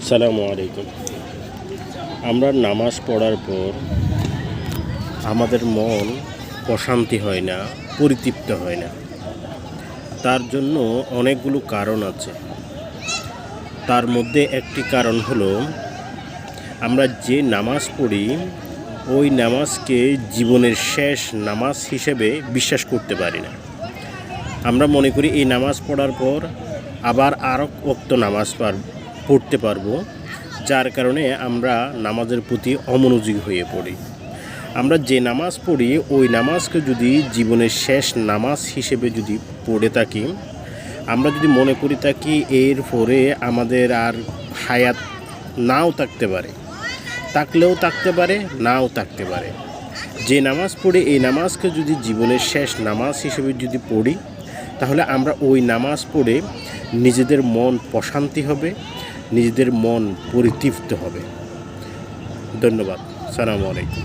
আসসালামু আলাইকুম। আমরা নামাজ পড়ার পর আমাদের মন প্রশান্তি হয় না, পরিতৃপ্ত হয় না। তার জন্য অনেকগুলো কারণ আছে। তার মধ্যে একটি কারণ হলো আমরা যে নামাজ পড়ি ওই নামাজকে জীবনের শেষ নামাজ হিসেবে বিশ্বাস করতে পারি না। আমরা মনে করি এই নামাজ পড়ার পর আবার আরও ওয়াক্ত নামাজ পড়তে পারবো, যার কারণে আমরা নামাজের প্রতি অমনোযোগী হয়ে পড়ি। আমরা যে নামাজ পড়ি ওই নামাজকে যদি জীবনের শেষ নামাজ হিসেবে যদি পড়ে থাকি, আমরা যদি মনে করি থাকি এর পরে আমাদের আর হায়াত নাও থাকতে পারে, থাকলেও থাকতে পারে, নাও থাকতে পারে। যে নামাজ পড়ি এই নামাজকে যদি জীবনের শেষ নামাজ হিসেবে যদি পড়ি, তাহলে আমরা ওই নামাজ পড়ে নিজেদের মন প্রশান্তি হবে, নিজেদের মন পরিতৃপ্ত হবে। ধন্যবাদ। আসসালামু আলাইকুম।